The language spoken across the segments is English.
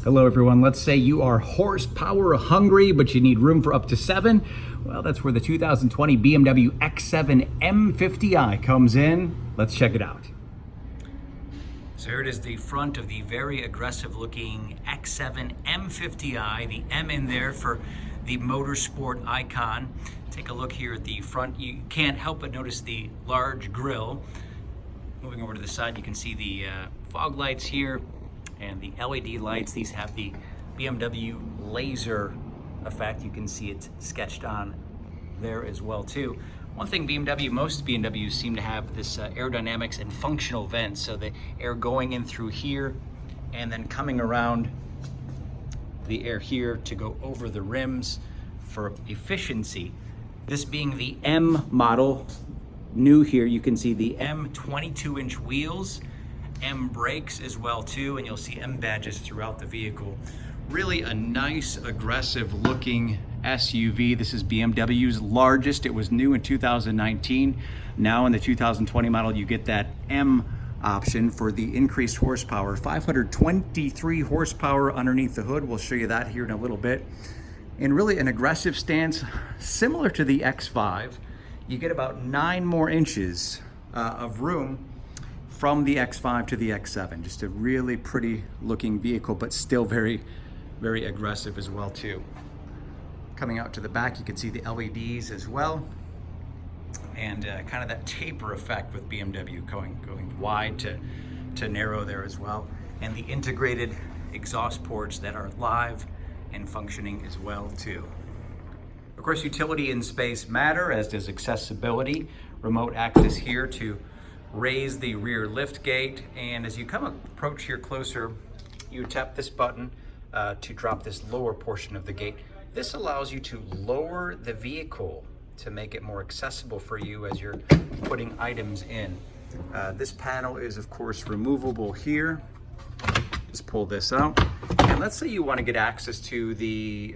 Hello everyone, let's say you are horsepower hungry, but you need room for up to 7. Well, that's where the 2020 BMW X7 M50i comes in. Let's check it out. So here it is, the front of the very aggressive looking X7 M50i, the M in there for the motorsport icon. Take a look here at the front. You can't help but notice the large grille. Moving over to the side, you can see the fog lights here and the LED lights. These have the BMW laser effect. You can see it sketched on there as well too. One thing most BMWs seem to have this aerodynamics and functional vents. So the air going in through here and then coming around the air here to go over the rims for efficiency. This being the M model, new here, you can see the M 22-inch wheels, M brakes as well too, and you'll see M badges throughout the vehicle. Really a nice, aggressive looking SUV. This is BMW's largest. It was new in 2019. Now in the 2020 model, you get that M option for the increased horsepower. 523 horsepower underneath the hood. We'll show you that here in a little bit. And really an aggressive stance, similar to the X5. You get about 9 more inches of room from the X5 to the X7. Just a really pretty looking vehicle, but still very, very aggressive as well too. Coming out to the back, you can see the LEDs as well. And kind of that taper effect with BMW going wide to narrow there as well. And the integrated exhaust ports that are live and functioning as well too. Of course, utility and space matter, as does accessibility. Remote access here to raise the rear lift gate, and as you approach here closer, you tap this button to drop this lower portion of the gate. This allows you to lower the vehicle to make it more accessible for you as you're putting items in. This panel is of course removable here. Just pull this out, and let's say you want to get access to the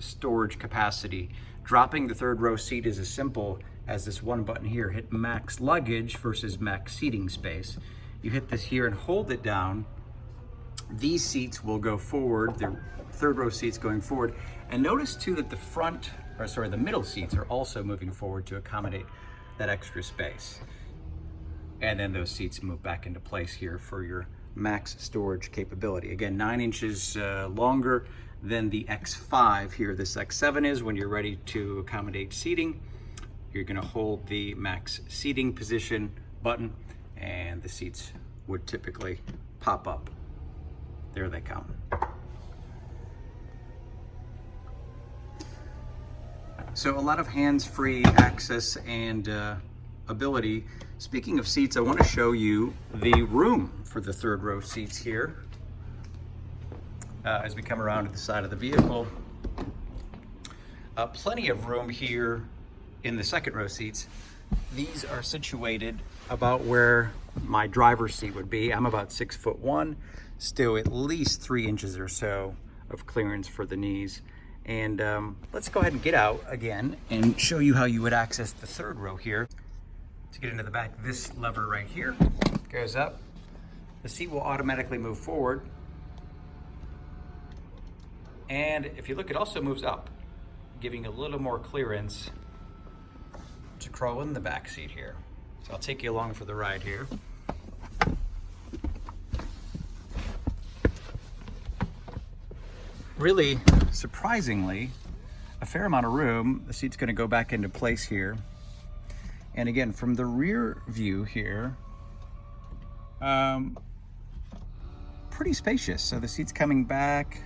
storage capacity. Dropping the third row seat is as simple as this one button here. Hit max luggage versus max seating space. You hit this here and hold it down. These seats will go forward, the third row seats going forward. And notice too that the middle seats are also moving forward to accommodate that extra space. And then those seats move back into place here for your max storage capability. Again, 9 inches longer than the X5 here. This X7 is. When you're ready to accommodate seating, you're going to hold the max seating position button and the seats would typically pop up. There they come. So a lot of hands-free access and ability. Speaking of seats, I want to show you the room for the third row seats here. As we come around to the side of the vehicle, plenty of room here in the second row seats. These are situated about where my driver's seat would be. I'm about 6'1", still at least 3 inches or so of clearance for the knees. And let's go ahead and get out again and show you how you would access the third row here. To get into the back, this lever right here goes up. The seat will automatically move forward. And if you look, it also moves up, giving a little more clearance to crawl in the back seat here. So I'll take you along for the ride here. Really, surprisingly, a fair amount of room. The seat's going to go back into place here. And again, from the rear view here, pretty spacious. So the seat's coming back,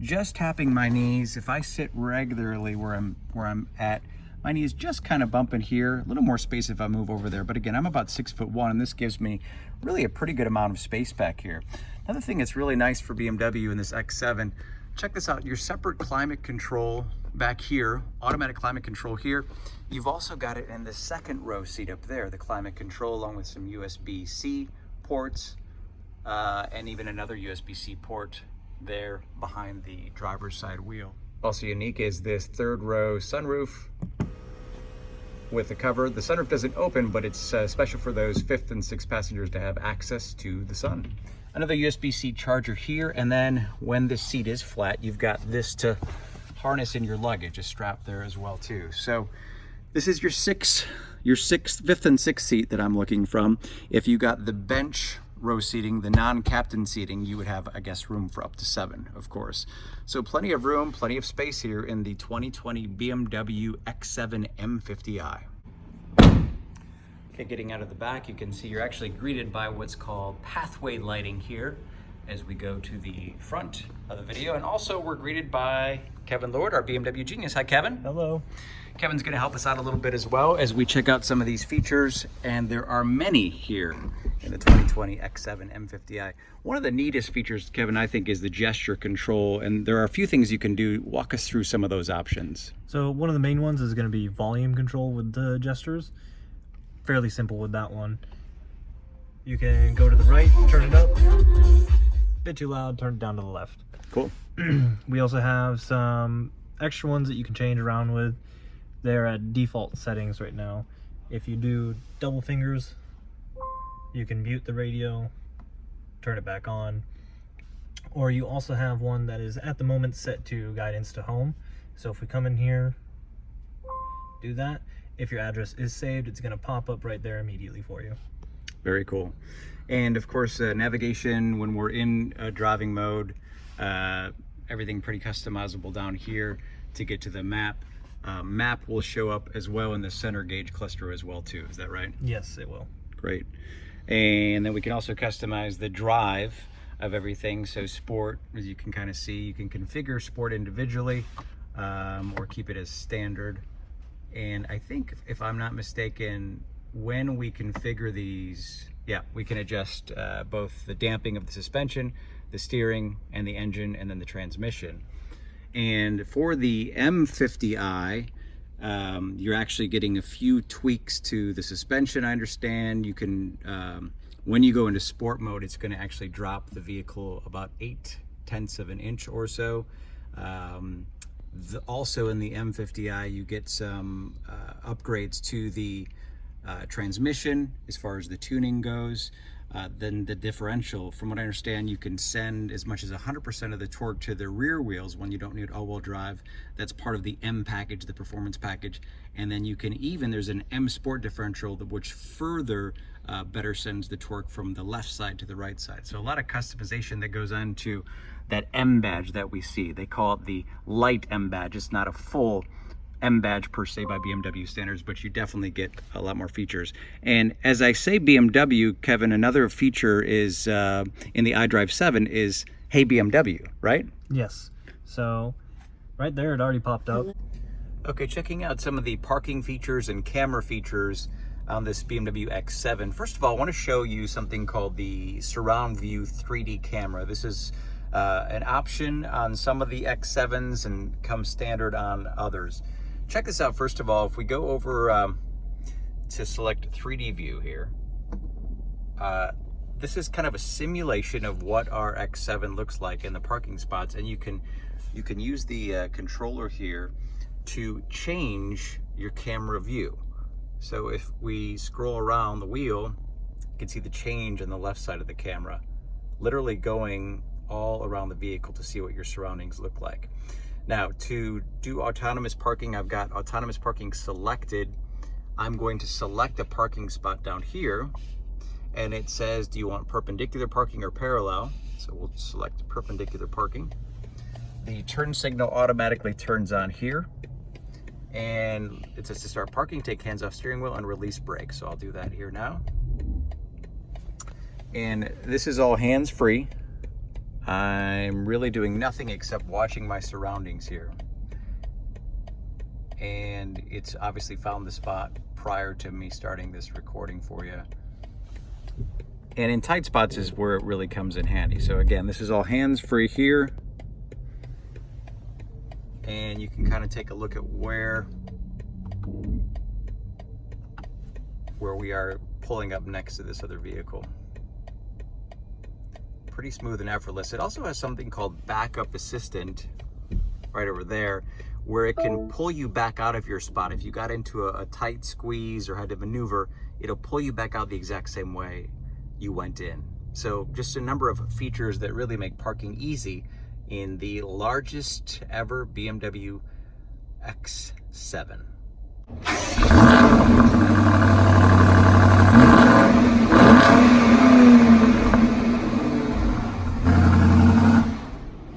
just tapping my knees. If I sit regularly where I'm at, my knee is just kind of bumping here. A little more space if I move over there. But again, I'm about 6'1", and this gives me really a pretty good amount of space back here. Another thing that's really nice for BMW in this X7, check this out, your separate climate control back here, automatic climate control here. You've also got it in the second row seat up there, the climate control, along with some USB-C ports, and even another USB-C port there behind the driver's side wheel. Also unique is this third row sunroof with the cover. The sunroof doesn't open, but it's special for those 5th and 6th passengers to have access to the sun. Another USB-C charger here, and then when the seat is flat, you've got this to harness in your luggage, a strap there as well too. So this is your fifth and sixth seat that I'm looking from. If you got the bench row seating, the non-captain seating, you would have, I guess, room for up to 7, of course. So plenty of room, plenty of space here in the 2020 BMW X7 M50i. Okay, getting out of the back, you can see you're actually greeted by what's called pathway lighting here as we go to the front of the video. And also we're greeted by Kevin Lord, our BMW genius. Hi, Kevin. Hello. Kevin's gonna help us out a little bit as well as we check out some of these features, and there are many here in the 2020 X7 M50i. One of the neatest features, Kevin, I think, is the gesture control, and there are a few things you can do. Walk us through some of those options. So one of the main ones is gonna be volume control with the gestures. Fairly simple with that one. You can go to the right, turn it up, bit too loud, turn it down to the left. Cool. We also have some extra ones that you can change around with. They're at default settings right now. If you do double fingers, you can mute the radio, turn it back on. Or you also have one that is at the moment set to guidance to home. So if we come in here, do that, if your address is saved, it's gonna pop up right there immediately for you. Very cool. And of course, navigation when we're in driving mode, everything pretty customizable down here to get to the map. Map will show up as well in the center gauge cluster as well too. Is that right? Yes, it will. Great. And then we can also customize the drive of everything. So sport, as you can kind of see, you can configure sport individually or keep it as standard. And I think, if I'm not mistaken, when we configure these, yeah, we can adjust both the damping of the suspension, the steering, and the engine, and then the transmission. And for the M50i, you're actually getting a few tweaks to the suspension, I understand. You can, when you go into sport mode, it's going to actually drop the vehicle about 0.8 of an inch or so. Also in the M50i, you get some upgrades to the transmission as far as the tuning goes. Then the differential, from what I understand, you can send as much as 100% of the torque to the rear wheels when you don't need all-wheel drive. That's part of the M package, the performance package. And then you can even, there's an M Sport differential which further better sends the torque from the left side to the right side. So a lot of customization that goes on to that M badge that we see. They call it the light M badge. It's not a full M badge per se by BMW standards, but you definitely get a lot more features. And as I say BMW, Kevin, another feature is in the iDrive 7 is Hey BMW, right? Yes. So right there, it already popped up. Okay, checking out some of the parking features and camera features on this BMW X7. First of all, I want to show you something called the Surround View 3D camera. This is an option on some of the X7s and comes standard on others. Check this out. First of all, if we go over to select 3D view here, this is kind of a simulation of what our X7 looks like in the parking spots, and you can use the controller here to change your camera view. So if we scroll around the wheel, you can see the change on the left side of the camera, literally going all around the vehicle to see what your surroundings look like. Now, to do autonomous parking, I've got autonomous parking selected. I'm going to select a parking spot down here, and it says, do you want perpendicular parking or parallel? So we'll select perpendicular parking. The turn signal automatically turns on here, and it says to start parking, take hands off steering wheel and release brake. So I'll do that here now. And this is all hands-free. I'm really doing nothing except watching my surroundings here. And it's obviously found the spot prior to me starting this recording for you. And in tight spots is where it really comes in handy. So again, this is all hands-free here. And you can kind of take a look at where we are pulling up next to this other vehicle. Pretty smooth and effortless. It also has something called backup assistant right over there, where it can pull you back out of your spot. If you got into a tight squeeze or had to maneuver, it'll pull you back out the exact same way you went in. So just a number of features that really make parking easy in the largest ever BMW X7.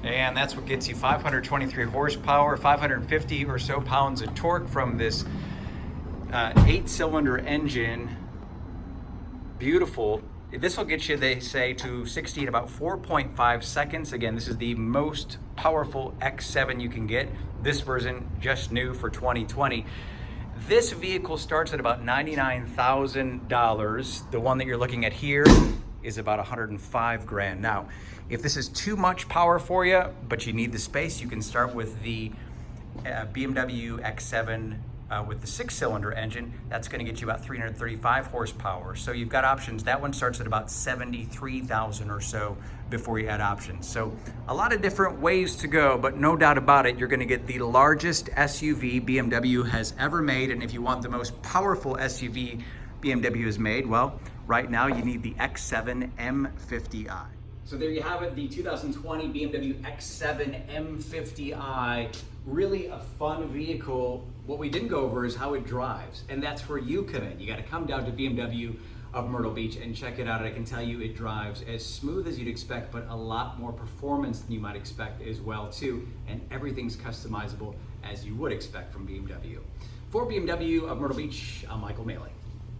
And that's what gets you 523 horsepower, 550 or so pounds of torque from this 8-cylinder engine. Beautiful. This will get you, they say, to 60 in about 4.5 seconds. Again, this is the most powerful X7 you can get. This version just new for 2020. This vehicle starts at about $99,000. The one that you're looking at here is about 105 grand. Now, if this is too much power for you, but you need the space, you can start with the BMW X7 with the 6-cylinder engine. That's going to get you about 335 horsepower. So you've got options. That one starts at about 73,000 or so before you add options. So a lot of different ways to go, but no doubt about it, you're going to get the largest SUV BMW has ever made. And if you want the most powerful SUV BMW has made, well, right now you need the X7 M50i. So there you have it, the 2020 BMW X7 M50i. Really a fun vehicle. What we didn't go over is how it drives, and that's where you come in. You got to come down to BMW of Myrtle Beach and check it out. And I can tell you it drives as smooth as you'd expect, but a lot more performance than you might expect as well too. And everything's customizable as you would expect from BMW. For BMW of Myrtle Beach, I'm Michael Maley.